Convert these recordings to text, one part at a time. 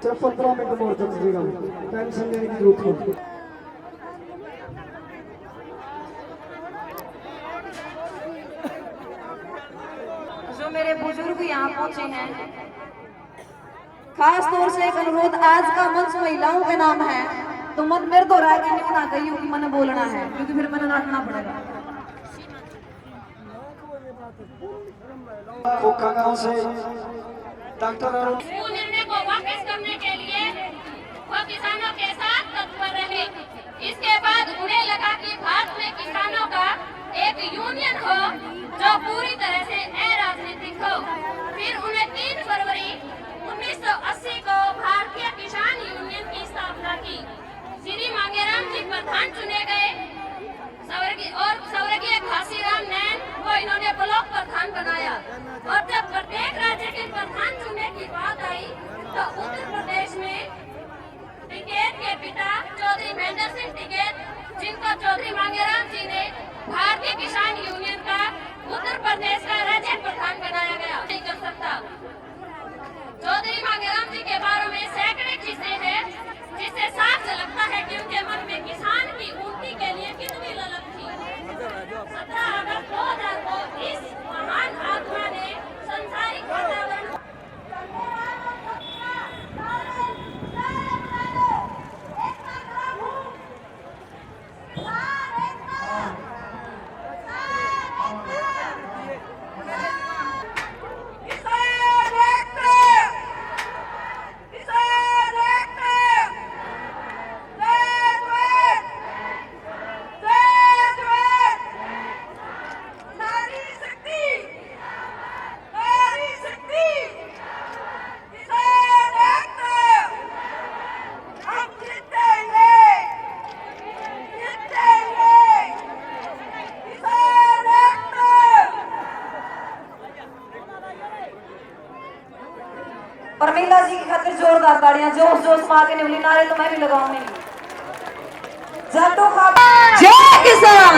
सिर्फ 15 मिनट और चल जाएगा, टेंशन लेने की जरूरत नहीं। जो मेरे बुजुर्ग यहाँ पहुंचे हैं, खास तौर से एक अनुरोध, आज का मंच महिलाओं के नाम है, तो मत मेरे दोहरा के नहीं ना कही कि मैंने बोलना है, क्योंकि फिर मैंने रखना पड़ेगा। खोखा गांव से डॉक्टर निर्णय को वापस करने के लिए वो किसानों के साथ तत्पर रहे। इसके बाद उन्हें लगा कि भारत में किसानों का एक यूनियन हो जो पूरी तरह से अराजनीतिक हो। फिर उन्हें 3 फरवरी 1980 को भारतीय किसान यूनियन की स्थापना की। श्री मांगेराम जी प्रधान चुने गए और स्वर्गीय घासीराम नैन को इन्होंने ब्लॉक प्रधान बनाया। और जब प्रत्येक राज्य के प्रधान चुनने की बात आई तो उत्तर प्रदेश में टिकैत के पिता चौधरी महेंद्र सिंह टिकैत, जिनको चौधरी मांगेराम जी ने भारतीय किसान यूनियन का उत्तर प्रदेश का राज्य प्रधान बनाया गया। नहीं कर सकता। चौधरी मांगेराम जी के बारे में सैकड़े किस्से हैं, जिससे साफ झलकता है कि उनके मन में किसान की उन्नति के लिए कितनी ललक थी। 17 अगस्त 2000 को इस महान आत्मा ने संसारिक वातावरण परमीला जी की खातिर जोरदार ताड़ियां, जोश जोश मार के निवली नारे तो मैं भी लगाऊंगी। जय किसान,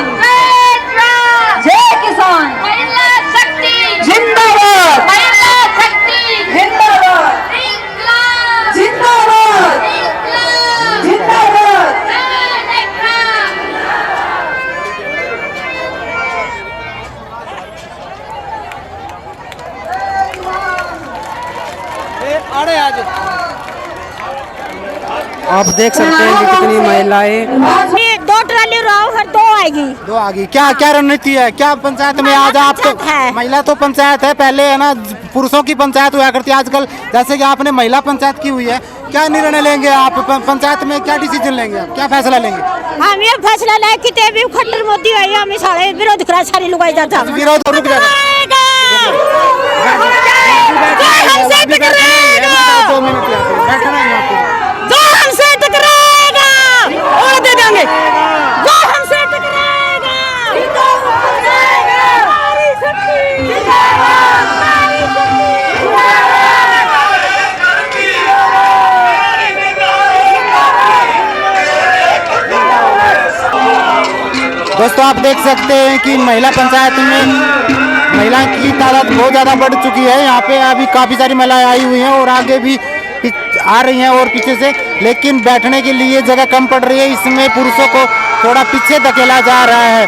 जय किसान, महिला शक्ति जिंदाबाद, महिला शक्ति जिंदाबाद, जिंदाबाद, जिंदाबाद। आप देख सकते हैं कि कितनी महिलाएं, 2 ट्राली राव हर 2 आएगी। 2 आगे। क्या क्या रणनीति है, क्या पंचायत में आज आप तो महिला तो पंचायत है, पहले है ना पुरुषों की पंचायत हुआ करती है, आजकल जैसे कि आपने महिला पंचायत की हुई है, क्या निर्णय लेंगे आप पंचायत में, क्या डिसीजन लेंगे आप, क्या फैसला लेंगे? हम ये फैसला लाए कि ते भी खट्टर मोदी आई, हम सारे विरोध करा, सारी लुगाई जाता विरोध रुक जाएगा। दोस्तों आप देख सकते हैं कि महिला पंचायत में महिला की तादाद बहुत ज़्यादा बढ़ चुकी है। यहाँ पे अभी काफ़ी सारी महिलाएं आई हुई हैं और आगे भी आ रही हैं और पीछे से, लेकिन बैठने के लिए जगह कम पड़ रही है। इसमें पुरुषों को थोड़ा पीछे धकेला जा रहा है,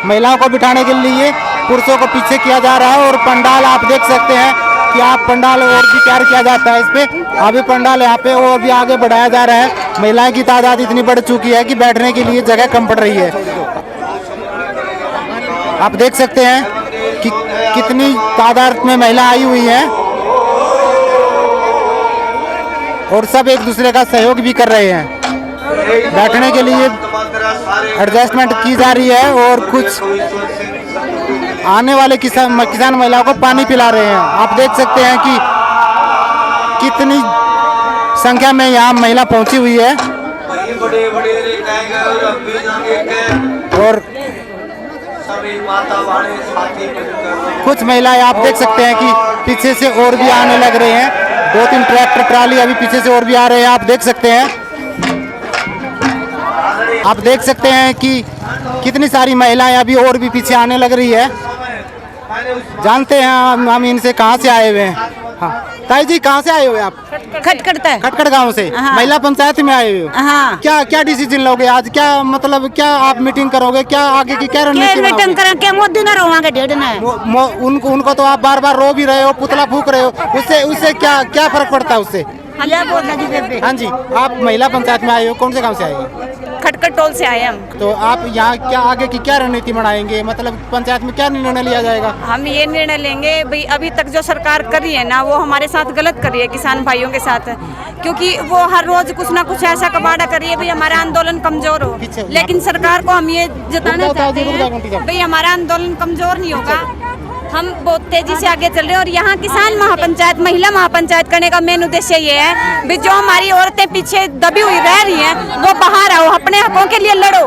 महिलाओं को बिठाने के लिए पुरुषों को पीछे किया जा रहा है। और पंडाल आप देख सकते हैं कि आप पंडाल और भी तैयार किया जाता है इस पे, अभी पंडाल यहाँ पे और भी आगे बढ़ाया जा रहा है। महिलाएं की तादाद इतनी बढ़ चुकी है कि बैठने के लिए जगह कम पड़ रही है। आप देख सकते हैं कि कितनी तादाद में महिला आई हुई हैं और सब एक दूसरे का सहयोग भी कर रहे हैं। बैठने के लिए एडजस्टमेंट की जा रही है और कुछ आने वाले किसान महिलाओं को पानी पिला रहे हैं। आप देख सकते हैं कि कितनी संख्या में यहाँ महिला पहुंची हुई है और कुछ महिलाएं आप देख सकते हैं कि पीछे से और भी आने लग रहे हैं। 2-3 ट्रैक्टर ट्राली अभी पीछे से और भी आ रहे हैं। आप देख सकते हैं कि कितनी सारी महिलाएं अभी और भी पीछे आने लग रही है। जानते हैं हम इनसे कहाँ से आए हुए हैं। हाँ ताई जी, कहाँ से आए हुए आप? खटखट गांव से। महिला पंचायत में आए हुए हो। हाँ। क्या डिसीजन लोगे आज? क्या मतलब क्या आप मीटिंग करोगे? क्या आगे की क्या रणनीति मीटिंग करें क्या? मोदी ना रोवांगे डेढ़ ने। उनको तो आप बार बार रो भी रहे हो, पुतला फूक रहे हो, उससे क्या फर्क पड़ता है उससे? हाँ जी, आप महिला पंचायत में आए हो, कौन से गांव से आए हो? खटखट टोल से आए हम। तो आप यहाँ क्या आगे की क्या रणनीति बनाएंगे? मतलब पंचायत में क्या निर्णय लिया जाएगा? हम ये निर्णय लेंगे भाई, अभी तक जो सरकार कर रही है ना, वो हमारे साथ गलत कर रही है, किसान भाइयों के साथ, क्योंकि वो हर रोज कुछ ना कुछ ऐसा कबाड़ा कर रही है भाई हमारा आंदोलन कमजोर हो। लेकिन सरकार को हम ये जताना चाहते हैं भाई हमारा आंदोलन कमजोर नहीं होगा, हम बहुत तेजी से आगे चल रहे हैं। और यहाँ किसान महापंचायत, महिला महापंचायत करने का मेन उद्देश्य ये है भी जो हमारी औरतें पीछे दबी हुई रह रही हैं वो बाहर आओ, अपने हकों के लिए लड़ो,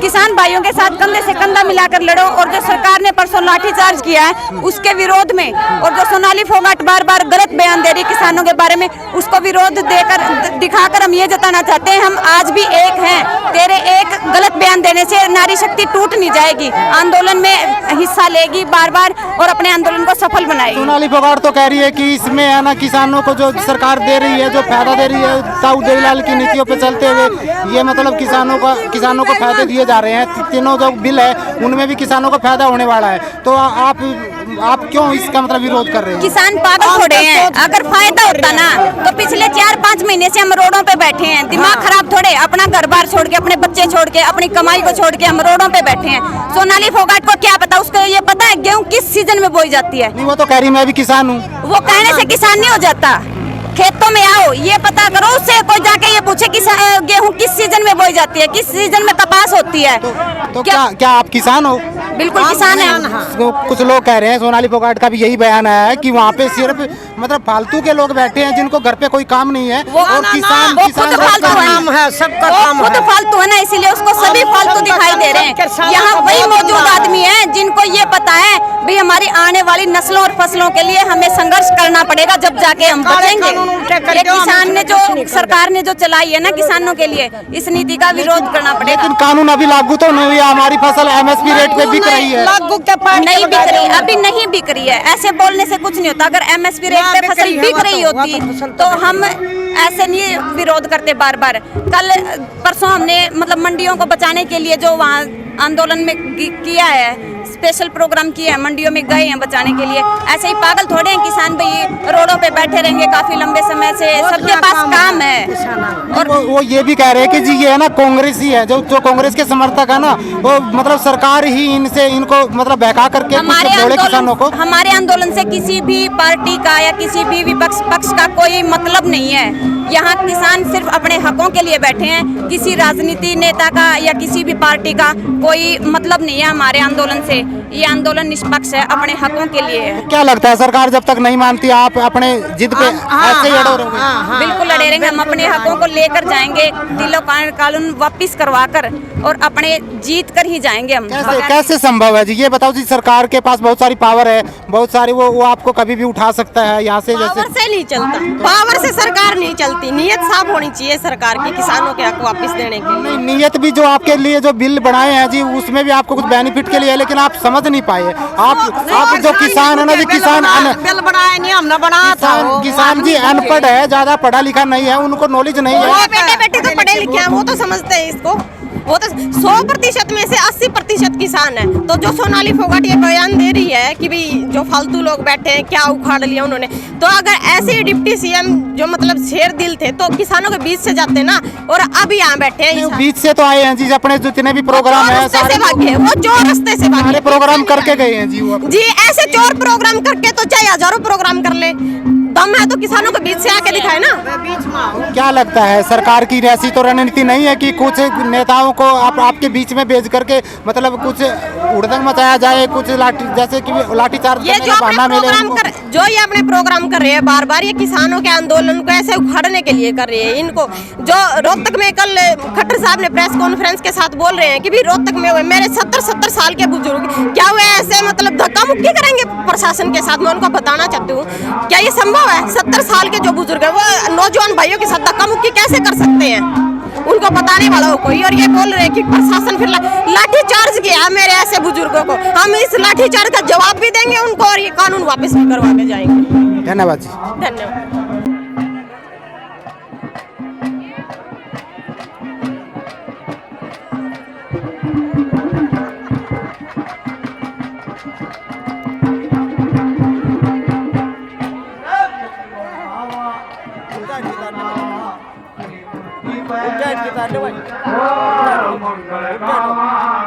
किसान भाइयों के साथ कंधे से कंधा मिलाकर लड़ो। और जो सरकार ने परसों लाठीचार्ज किया है उसके विरोध में, और जो सोनाली फोगाट बार बार गलत बयान दे रही किसानों के बारे में, उसको विरोध देकर दिखाकर हम ये जताना चाहते हैं हम आज भी एक हैं। तेरे एक गलत बयान देने से नारी शक्ति टूट नहीं जाएगी, आंदोलन में हिस्सा लेगी बार बार और अपने आंदोलन को सफल बनाएगी। सोनाली फोगाट तो कह रही है कि इसमें है ना किसानों को जो सरकार दे रही है, जो फायदा दे रही है ताऊ देवीलाल की नीतियों पे चलते हुए, ये मतलब किसानों को फायदे दिए जा रहे हैं। तीनों जो बिल है उनमें भी किसानों को फायदा होने वाला है। तो आप क्यों इसका मतलब विरोध कर रहे हैं? किसान पागल थोड़े हैं, अगर फायदा होता ना तो पिछले 4-5 महीने से हम रोडों पे बैठे हैं। दिमाग खराब थोड़े, अपना घर बार छोड़ के, अपने बच्चे छोड़ के, अपनी कमाई को छोड़ के हम रोडों पे बैठे हैं। सोनाली फोगाट को क्या पता, उसको ये पता है गेहूं किस सीजन में बोई जाती है। नहीं, वो तो कह रही मैं भी किसान हूँ। वो कहने से किसान नहीं हो जाता, खेतों में आओ, ये पता करो, उससे कोई जाके ये पूछे कि गेहूं किस सीजन में बोई जाती है, किस सीजन में कपास होती है। तो क्या आप किसान हो? बिल्कुल किसान है। कुछ लोग कह रहे हैं, सोनाली फोगाट का भी यही बयान आया है कि वहाँ पे सिर्फ मतलब फालतू के लोग बैठे हैं जिनको घर पे कोई काम नहीं है, और किसान फालतू है, सबका काम है, फालतू है ना, इसीलिए उसको सभी फालतू दिखाई दे रहे हैं। यहाँ वही मौजूद आदमी है जिनको ये पता है भाई हमारी आने वाली नस्लों और फसलों के लिए हमें संघर्ष करना पड़ेगा, जब जाके हम बचेंगे। ये किसान ने जो, सरकार ने जो चलाई है ना किसानों के लिए, इस नीति का विरोध करना पड़ेगा। लेकिन कानून अभी लागू तो नहीं हुआ, हमारी फसल MSP रेट पे बिक रही है। नहीं बिक रही, अभी नहीं बिक रही है। ऐसे बोलने से कुछ नहीं होता, अगर MSP रेट पे फसल बिक रही होती तो हम ऐसे नहीं विरोध करते बार बार। कल परसों हमने मतलब मंडियों को बचाने के लिए जो वहाँ आंदोलन में किया है, स्पेशल प्रोग्राम किया है, मंडियों में गए हैं बचाने के लिए। ऐसे ही पागल थोड़े हैं किसान भाई, रोडों पे बैठे रहेंगे काफी लंबे समय से, सबके पास काम है। और वो ये भी कह रहे हैं कि जी ये है ना कांग्रेस ही है, जो कांग्रेस के समर्थक है ना, वो मतलब सरकार ही इनको मतलब बहका करके किसानों को। हमारे आंदोलन से किसी भी पार्टी का या किसी भी विपक्ष पक्ष का कोई मतलब नहीं है। यहाँ किसान सिर्फ अपने हकों के लिए बैठे हैं, किसी राजनीति नेता का या किसी भी पार्टी का कोई मतलब नहीं है हमारे आंदोलन से। ये आंदोलन निष्पक्ष है, अपने हकों के लिए है। क्या लगता है सरकार जब तक नहीं मानती आप अपने जिद पे ऐसे ही अड़े रहोगे? बिल्कुल अड़े रहेंगे, हम अपने हकों को लेकर जाएंगे, दिलो कानून वापिस करवा कर और अपने जीत कर ही जाएंगे हम। कैसे संभव है जी, ये बताओ जी। सरकार के पास बहुत सारी पावर है, बहुत सारी, वो आपको कभी भी उठा सकता है यहाँ से। पावर से नहीं चलता, पावर से सरकार नहीं चलती, नीयत साफ होनी चाहिए सरकार की किसानों के हक वापस देने के लिए। नीयत भी जो आपके लिए जो बिल बनाए हैं जी, उसमें भी आपको कुछ बेनिफिट के लिए है, लेकिन आप समझ नहीं पाए। आप जो किसान है ना जी, किसान बिल बनाए नहीं, हमने बनाया था। किसान जी अनपढ़ है, ज्यादा पढ़ा लिखा नहीं है, उनको नॉलेज नहीं है। बेटे बेटी तो पढ़े लिखे हैं, वो तो समझते हैं इसको। वो तो 100% में से 80% किसान है। तो जो सोनाली फोगाट ये बयान दे रही है कि भाई जो फालतू लोग बैठे हैं, क्या उखाड़ लिया उन्होंने, तो अगर ऐसे ही डिप्टी CM जो मतलब शेर दिल थे तो किसानों के बीच से जाते ना, और अब यहाँ बैठे हैं। बीच से तो आए हैं जी, अपने जितने भी प्रोग्राम है सारे भागे, वो चोर रास्ते से भागे, प्रोग्राम करके गए हैं जी। वो जी ऐसे चोर प्रोग्राम करके तो चाहे हजारों प्रोग्राम कर ले, दम है तो किसानों के बीच से आके दिखाए ना। क्या लगता है सरकार की ऐसी तो रणनीति नहीं है कि कुछ नेताओं को आपके बीच में भेज करके मतलब कुछ उड़दंग मचाया जाए, कुछ जैसे कि लाठीचार्ज ये जो ये अपने प्रोग्राम कर रहे हैं बार बार, ये किसानों के आंदोलन को ऐसे उखाड़ने के लिए कर रहे हैं। इनको जो रोहतक में कल खट्टर साहब ने प्रेस कॉन्फ्रेंस के साथ बोल रहे हैं कि भी रोहतक में हुए मेरे 70 साल के बुजुर्ग क्या हुए ऐसे मतलब धक्का मुक्की करेंगे प्रशासन के साथ। मैं उनको बताना चाहती हूँ, क्या ये संभव है? 70 साल के जो बुजुर्ग है वो नौजवान भाइयों के साथ धक्का मुक्की कैसे कर सकते हैं? उनको बताने वाला हो कोई, और ये बोल रहे हैं कि प्रशासन फिर लाठी चार्ज किया मेरे ऐसे बुजुर्गों को। हम इस लाठी चार्ज का जवाब भी देंगे उनको और ये कानून वापस भी करवा के जाएंगे। धन्यवाद जी। धन्यवाद।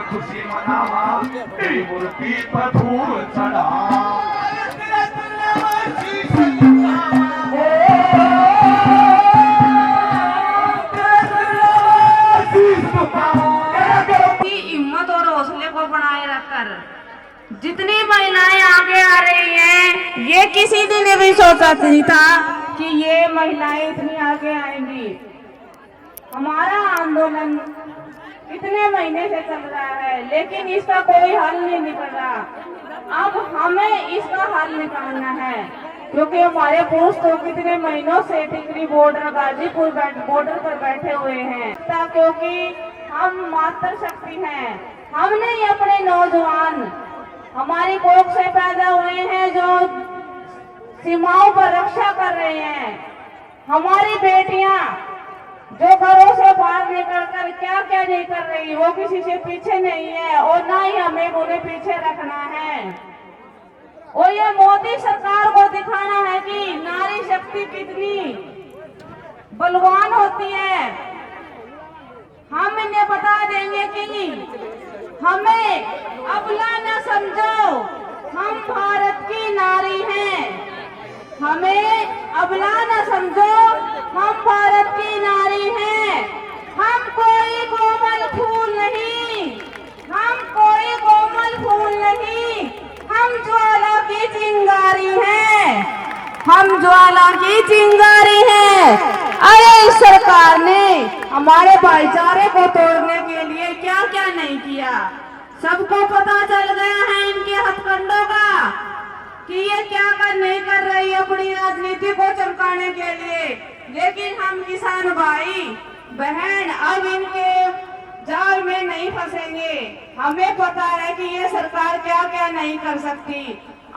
खुशी मनावा तेरी मूर्ति पर फूल चढ़ा की हिम्मत और हौसले को बनाए रखकर जितनी महिलाएं आगे आ रही हैं, ये किसी ने भी सोचा नहीं था कि ये महिलाएं इतनी आगे आएंगी। हमारा आंदोलन इतने महीने से चल रहा है, लेकिन इसका कोई हल नहीं निकल रहा। अब हमें इसका हल निकालना है, क्योंकि हमारे पुरुष तो कितने महीनों से टिकरी बॉर्डर गाजीपुर बॉर्डर पर बैठे हुए हैं, क्योंकि हम मातृशक्ति हैं। हमने ही अपने नौजवान हमारी कोख से पैदा हुए हैं जो सीमाओं पर रक्षा कर रहे हैं। हमारी बेटियां जो घरों से बाहर निकलकर क्या क्या नहीं कर रही, वो किसी से पीछे नहीं है और ना ही हमें उन्हें पीछे रखना है। और ये मोदी सरकार को दिखाना है कि नारी शक्ति कितनी बलवान होती है। हम इन्हें बता देंगे कि हमें अबला न समझो, हम भारत की नारी हैं। हमें अबला न समझो, हम भारत की नारी हैं। हम कोई कोमल फूल नहीं, हम कोई कोमल फूल नहीं, हम ज्वाला की चिंगारी हैं, हम ज्वाला की चिंगारी हैं। अरे इस सरकार ने हमारे भाईचारे को तोड़ने के लिए क्या क्या नहीं किया। सबको पता चल गया है इनके हथकंडों का कि ये क्या कर नहीं कर रही अपनी राजनीति को चमकाने के लिए। लेकिन हम किसान भाई बहन अब इनके जाल में नहीं फंसेंगे। हमें पता है कि ये सरकार क्या क्या नहीं कर सकती।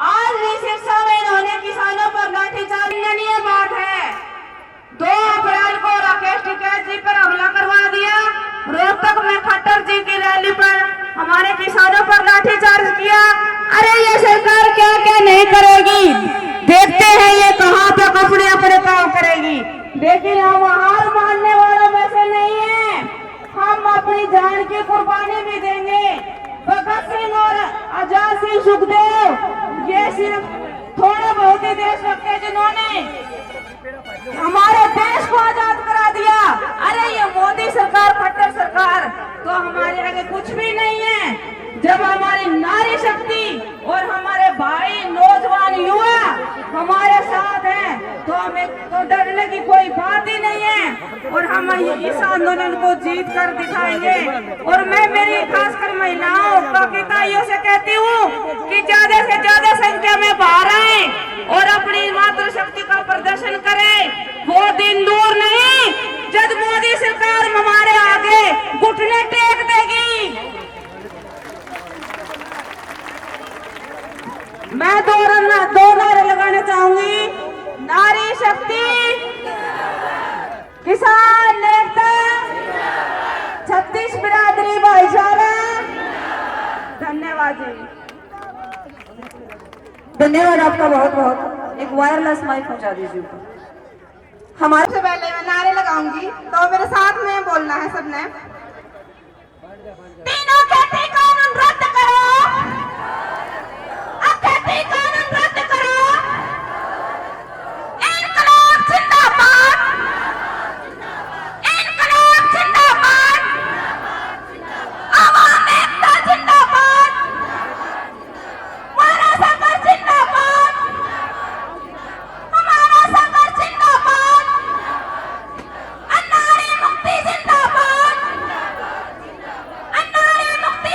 आज भी सिरसा में इन्होंने किसानों पर लाठीचार्ज निंदनीय बात है। 2 अप्रैल को राकेश टिकैत जी पर हमला करवा दिया। रोहतक में खट्टर जी की रैली पर हमारे किसानों पर लाठीचार्ज किया। अरे ये सरकार क्या क्या नहीं करेगी, देखते हैं ये कहां तक अपने अपने काम करेगी। लेकिन हम हार मानने वालों में से नहीं है, हम अपनी जान की कुर्बानी भी देंगे। भगत सिंह और आजाद सिंह सुखदेव ये सिर्फ थोड़े बहुत ही देशभक्त थे जिन्होंने हमारे देश को आजाद करा दिया। अरे ये मोदी सरकार खट्टर सरकार तो हमारे आगे कुछ भी नहीं है। जब हमारी नारी शक्ति और हमारे भाई नौजवान युवा हमारे साथ हैं तो हमें तो डरने की कोई बात ही नहीं है और हम इस आंदोलन को जीत कर दिखाएंगे। और मैं मेरी खासकर महिलाओं बाकीताइयों से कहती हूँ कि ज्यादा से ज्यादा संख्या में बाहर आए और अपनी मातृशक्ति का प्रदर्शन करें। वो दिन दूर नहीं जब मोदी सरकार हमारे आगे घुटने टेक देगी। मैं दो नारे लगाना चाहूंगी, नारी शक्ति, किसान नेता, 36 बिरादरी भाईचारा। धन्यवाद जी। धन्यवाद आपका बहुत बहुत। एक वायरलेस माइक पहुंचा दीजिए। हमारे से पहले मैं नारे लगाऊंगी तो मेरे साथ में बोलना है सबने। तीनों खेती कानून रद्द करो, खेती कानून रद्द करो, इनकलाब जिंदाबाद, इनकलाब जिंदाबाद, आवाम एकता जिंदाबाद, हमारा संघर्ष जिंदाबाद, हमारा संघर्ष जिंदाबाद, नारी मुक्ति जिंदाबाद, नारी मुक्ति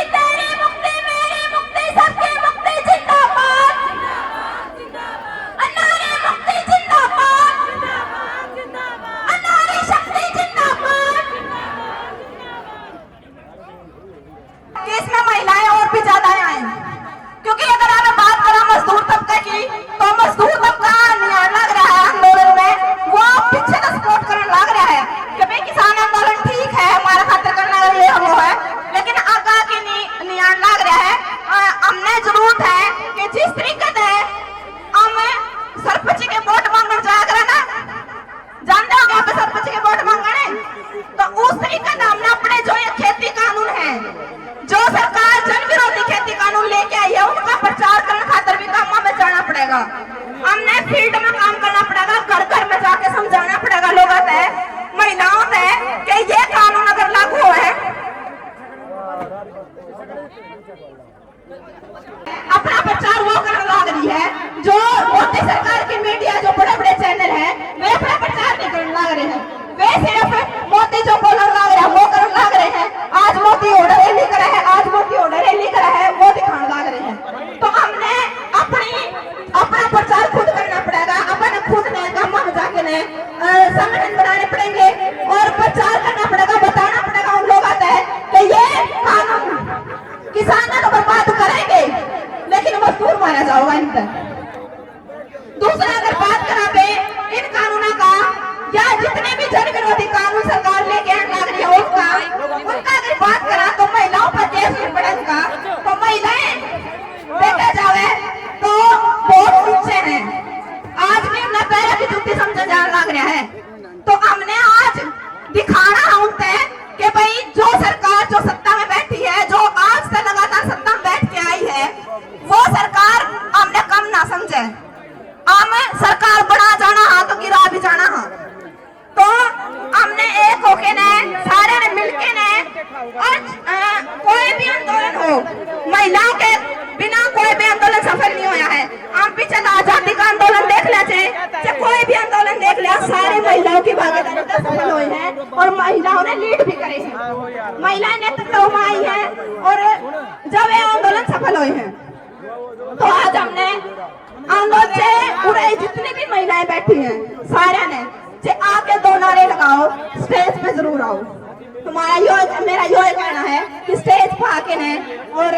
की तो मजदूर तबका न्याय लग रहा है आंदोलन में, वो पीछे का सपोर्ट करने लग रहा है कि भाई किसान आंदोलन ठीक है, हमारा खातिर करना ये वो है, लेकिन आगा के न्याय लग रहा है। हमने जरूरत है कि जिस तरीके से हम सरपंच के वोट मांगने जाग रहे ना, जानते हो यहाँ पे सरपंच के वोट मांगने, तो उस तरीके से हमने अपने जो ये खेती कानून है, जो सरकार जन विरोधी खेती कानून लेके आई है, उनका प्रचार करने खातिर भी काम में जाना पड़ेगा। हमने फील्ड में काम करना पड़ेगा, घर घर में जाके समझाना पड़ेगा लोगों से, महिलाओं से कि ये कानून अगर लागू है, अपना प्रचार वो करने लग रही है। जो मोदी सरकार की मीडिया, जो बड़े बड़े चैनल है, वे अपना प्रचार नहीं करने लग रहे हैं, वे सिर्फ मोदी जो बोलने लग रहे हैं वो करने लग रहे हैं। आज मोदी ऑर्डर रैली करा है, आज मोदी ऑर्डर रैली करा है, वो दिखाने लग रहे हैं। तो हमने अपना प्रचार खुद करना पड़ेगा, अपने खुद ने गांव में जाके ने संगठन बनाने पड़ेंगे और प्रचार करना पड़ेगा, बताना पड़ेगा उन लोगों से कि ये कानून किसानों को बर्बाद करेंगे, लेकिन मजदूर मारा जाएगा इन पर। दूसरा, अगर बात करा इन कानूनों का या जितने भी जन विरोधी कानून सरकार लेके आने लग रही है उनका अगर बात करा तो महिलाओं पर केस नहीं पड़ेगा, तो महिलाएं देखा जाए तो बहुत ऊंचे हैं, आज भी उन्हें पैरों की जुत्ती समझा जाने लग रहा है। तो हमने आज दिखाना है उनसे कि भाई जो सरकार जो सत्ता में बैठी है, जो आज से लगातार सत्ता में बैठ के आई है, वो सरकार हमने कम ना समझे। हम सरकार बना जाना हाँ तो गिरा भी जाना हाँ, तो हमने एक होके ने सारे ने मिलके ने, और कोई भी आंदोलन हो, महिलाओं के बिना कोई भी आंदोलन सफल नहीं होया है। हम पीछे आजादी का आंदोलन देख ले, चाहे कोई भी आंदोलन देख लिया, सारी महिलाओं की भागीदारी से सफल हुए हैं और महिलाओं ने लीड भी करे हैं, महिलाएं नेतृत्व में आई है और जब ये आंदोलन सफल हुए हैं। तो आज हमने आंदोलन से उड़े जितनी भी महिलाएं बैठी हैं, सारे ने आके 2 नारे लगाओ, स्टेज पे जरूर आओ। मेरा यो कहना है कि स्टेज पे आके ने और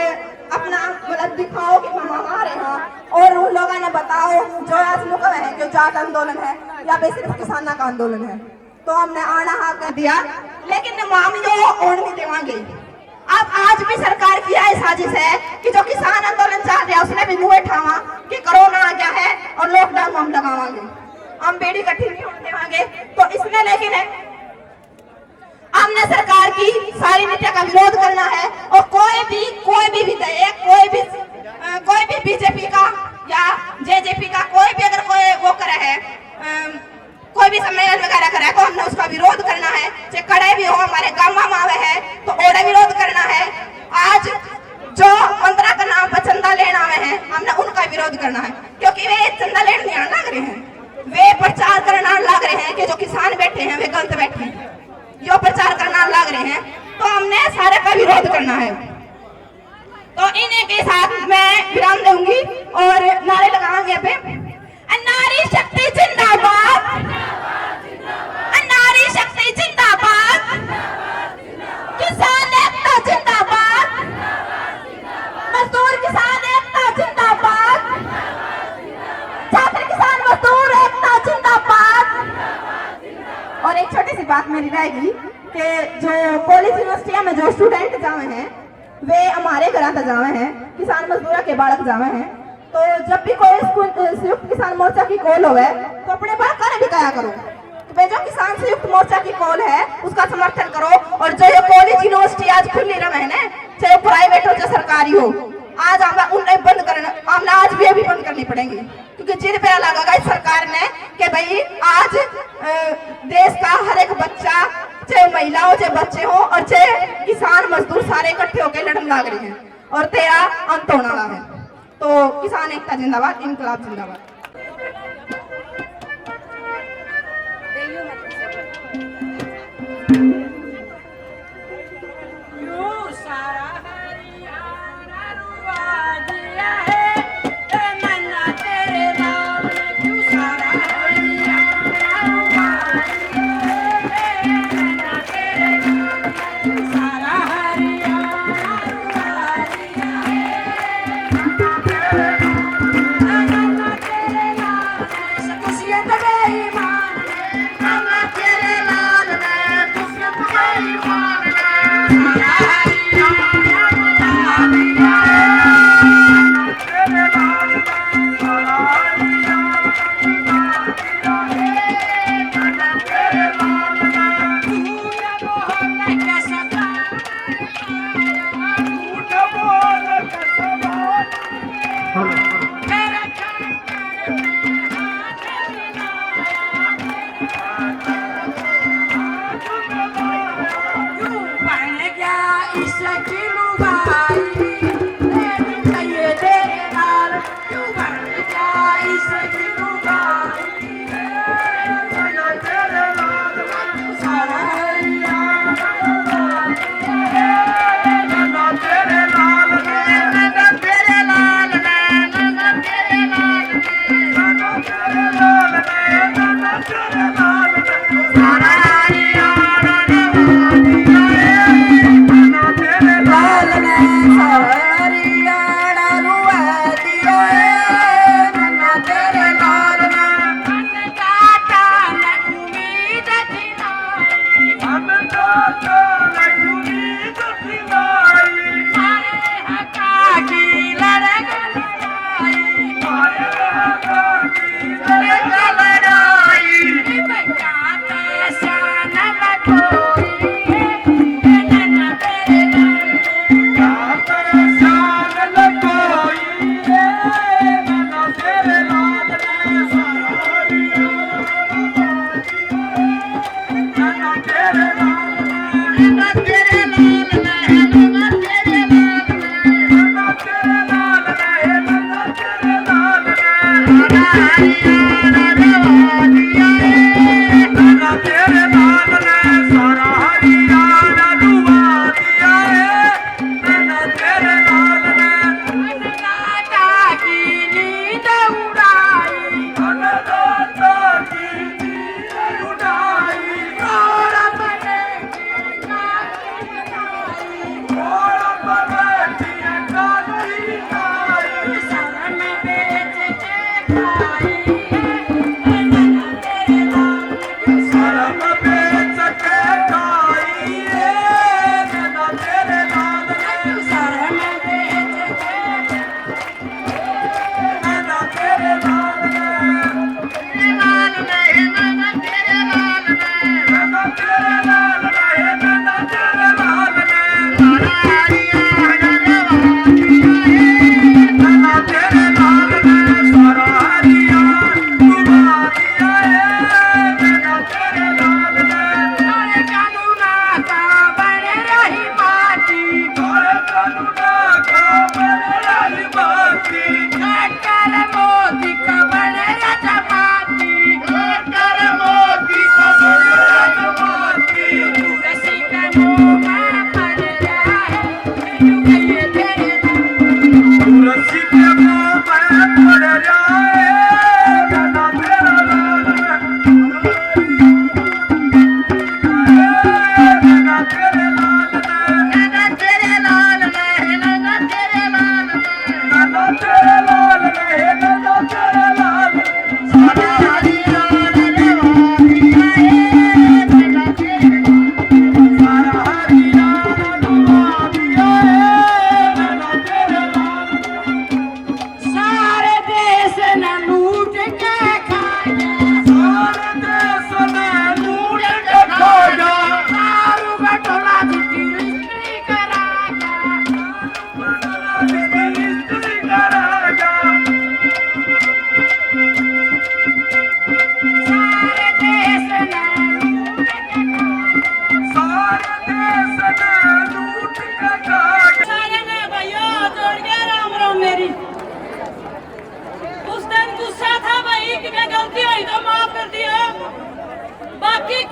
अपना मतलब दिखाओ कि हम आ रहे हैं, और उन लोगों ने बताओ जो आज मुकम है कि जाट आंदोलन है या फिर सिर्फ किसानों का आंदोलन है। तो हमने आना हाँ कर दिया, लेकिन हम यो और नहीं देवांगे। अब आज भी सरकार की यह साजिश है कि जो किसान आंदोलन चल रहा है उसने भी मुंह उठावा कि कोरोना आ गया है और लॉकडाउन हम लगावांगे, हम बेड़ी इकट्ठी नहीं होने देवांगे। तो इसमें लेकिन हमने सरकार की सारी नीतियों का विरोध करना है, और कोई भी विधेयक, कोई भी बीजेपी का या जेजेपी का कोई भी अगर कोई वो करे है, कोई भी सम्मेलन वगैरह करे तो हमने उसका विरोध करना है। चाहे कड़े भी हो, हमारे गाँव में आवे है तो ओड़े विरोध करना है। आज जो मंत्रा का नाम पर चंदा लेना आवे हैं, हमने उनका विरोध करना है, क्योंकि वे चंदा लेने नहीं लग रहे हैं, वे प्रचार करना लग रहे हैं कि जो किसान बैठे हैं वे गलत बैठे हैं, जो प्रचार करना लग रहे हैं। तो हमने सारे का विरोध करना है। तो इन्हीं के साथ मैं विराम दूंगी और नारे लगाएंगे पे, नारी शक्ति जिंदाबाद, नारी शक्ति जिंदाबाद, किसान एकता जिंदाबाद, मजदूर किसान एकता जिंदाबाद, छात्र किसान मजदूर एकता जिंदाबाद। और एक छोटी सी बात मेरी रहेगी कि जो कॉलेज यूनिवर्सिटियां में जो स्टूडेंट जावे हैं वे हमारे घर तक जावे हैं, किसान मजदूर के बालक जावे हैं। तो जब भी कोई संयुक्त किसान मोर्चा की कॉल होवे तो अपने बात का भी कहा करो कि भाई जो किसान संयुक्त मोर्चा की कॉल है उसका समर्थन करो। और जो ये कॉलेज यूनिवर्सिटी आज खुली रहे हैं ना, चाहे वो प्राइवेट हो चाहे सरकारी हो, आज हमें उन्हें बंद करना, हमने आज भी अभी बंद करनी पड़ेगी, क्योंकि जिन पे लगा इस सरकार ने कि भाई आज देश का हर एक बच्चा, चाहे महिला हो चाहे बच्चे हो और चाहे किसान मजदूर सारे इकट्ठे होकर लड़ने लग रहे हैं और तेरा अंत होने वाला है। तो किसान एकता जिंदाबाद, इनकलाब जिंदाबाद।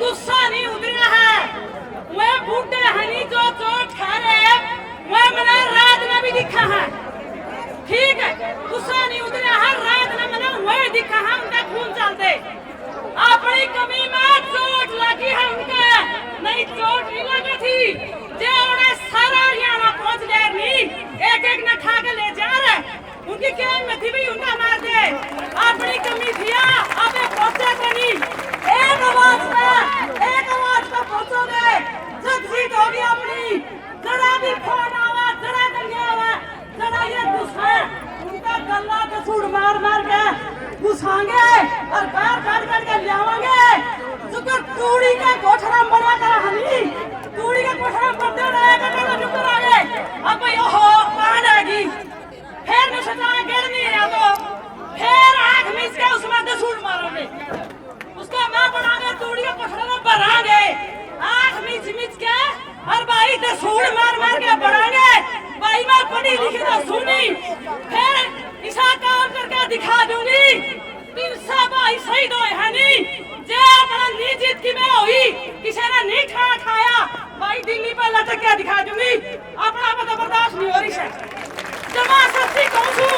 गुस्सा नहीं उतरा है। वह बूढ़े हनी जो चोट खा रहे वह मैंने रात में भी दिखा है। ठीक है, गुस्सा नहीं उतरा है, रात में मैंने वह दिखा है, उनका खून चलते अपनी कमी में चोट लगी है उनके, नहीं चोट नहीं लगी थी जो उन्हें सारा हरियाणा पहुंच गए नहीं, एक एक न खा के ले जा रहे, उनकी क्या हिम्मत थी भी उनका मार दे, अपनी कमी थी अब पहुंचे तो नहीं, एक आवाज पे पहुंचोगे, जब जीत होगी अपनी, जरा भी फोन आवा, जरा गलिया आवा, जरा ये गुस्सा उनका गला के सूट मार मार के घुसाएंगे और पैर काट काट के लावांगे, जो तूड़ी का कोठरा बना कर हनी, तूड़ी का कोठरा बनते रहेगा तो रुक आगे, अब भाई ओहो कहाँ जाएगी, फिर मैं सताए गिर नहीं रहा तो, फिर आँख मीच के उसमें तो सूट मारोगे, उसका मैं बनागे तूड़ी का कोठरा बनागे, आँख मीच मीच के और भाई तो सूट मार मार के बढ़ाएंगे, भाई मैं पढ़ी लिखी तो सुनी, फिर ऐसा काम करके दिखा दूंगी, 300 भाई शहीद हुए हैं नहीं, जे अपना नहीं जीत की में हुई, किसी ने नहीं खाया, भाई दिल्ली पर लटक के दिखा दूंगी, अपना पता बर्दाश्त नहीं हो रही है, जमा सच्ची कहूँ छूं,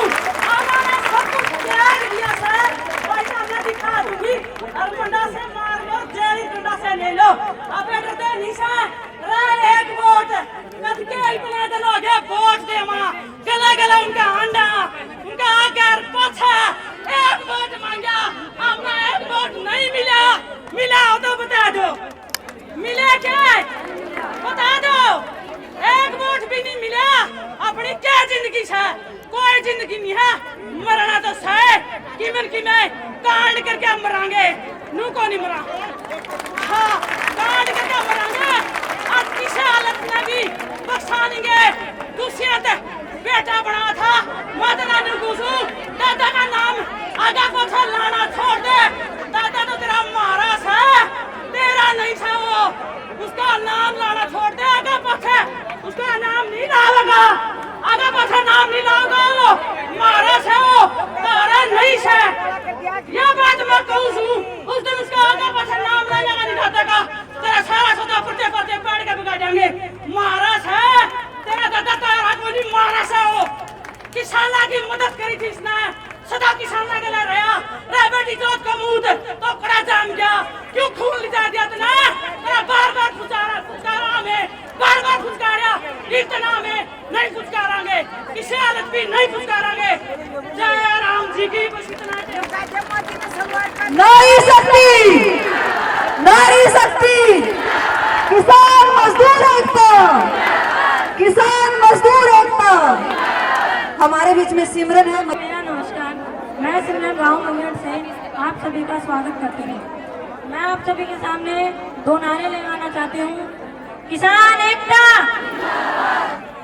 आपने सब कुछ त्याग दिया सर, भाई मैं दिखा दूंगी, और डंडा से मार लो, जेल डंडा से ले लो, अब डरते नहीं सर, रहे एक वोट, कद के इतने दिन हो गए वोट दे माँ, गला गला उनका अंडा, उनका आकर पछा, एक वोट मांगा, हमने एक वोट नहीं मिला, मिला हो तो बता दो, मिले क्या? जिंदगी में है मरना तो सह कि मैं कांड करके हम मरांगे नू को नहीं मरा हाँ कांड करके हम मरांगे आज किसी हालत में भी बख्शाएंगे दुष्यंत बेटा बना था माता नानी गुसू दादा का नाम आगा पीछे लाना छोड़ दे दादा तो तेरा महाराज है तेरा नहीं था वो उसका नाम लाना छोड़ दे आगा पीछे उसका नाम नहीं लाओगा आगा पीछे नाम नहीं लाओगा वो महाराज है वो महाराज नहीं है यह बात मैं कहूँ उस दिन उसका आगा पीछे नाम लाएगा नहीं दादा का तेरा सारा सौदा पड़ते पड़ते पेड़ के बिगा जाएंगे महाराज है तेरा दादा तारा को नहीं महाराज है वो किसाना की मदद करी थी इसने सदा किसाना के लिए रहा बेटी जोत का मूत तो कड़ा जाम गया क्यों खून लिजा दिया तूने तेरा बार फुचकारा हमें बार फुचकारा इतना में नहीं फुचकारांगे किसी हालत भी नहीं फुचकारांगे जय राम जी की बस इतना नारी शक्ति नारी शक्ति किसान मजदूर एकता किसान मजदूर एकता हमारे बीच में सिमरन है। मेरा नमस्कार, मैं सिमरन गाँव मुंगेर से आप सभी का स्वागत करती हूँ। मैं आप सभी के सामने 2 नारे लगाना चाहती हूँ। किसान एकता,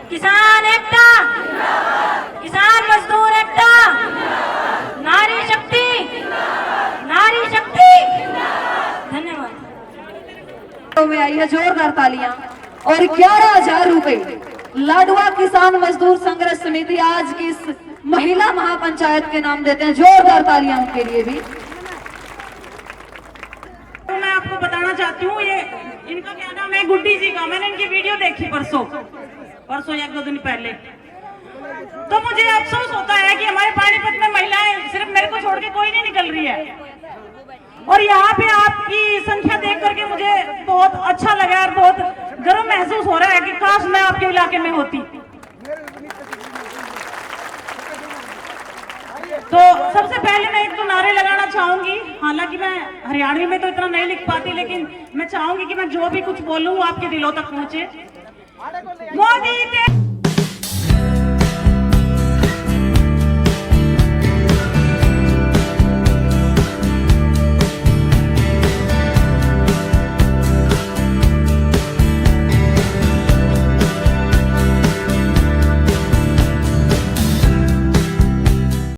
किसान एकता, किसान मजदूर एकता, नारी शक्ति, नारी शक्ति। धन्यवाद। में आई है जोरदार तालियां और 11,000 रुपए लाडवा किसान मजदूर संघर्ष समिति आज की इस महिला महापंचायत के नाम देते हैं। जोरदार तालियां उनके लिए भी। तो मैं आपको बताना चाहती हूँ ये इनका क्या नाम है गुड्डी जी का मैंने इनकी वीडियो देखी परसों 1-2 दिन पहले तो मुझे अफसोस होता है कि हमारे पानीपत में महिलाएं सिर्फ मेरे को छोड़ के कोई नहीं निकल रही है और यहाँ पे आपकी संख्या देख करके मुझे बहुत अच्छा लगा और बहुत गर्व महसूस हो रहा है कि काश मैं आपके इलाके में होती। तो सबसे पहले मैं 1-2 नारे लगाना चाहूंगी। हालांकि मैं हरियाणवी में तो इतना नहीं लिख पाती लेकिन मैं चाहूंगी कि मैं जो भी कुछ बोलूं आपके दिलों तक पहुंचे। मोदी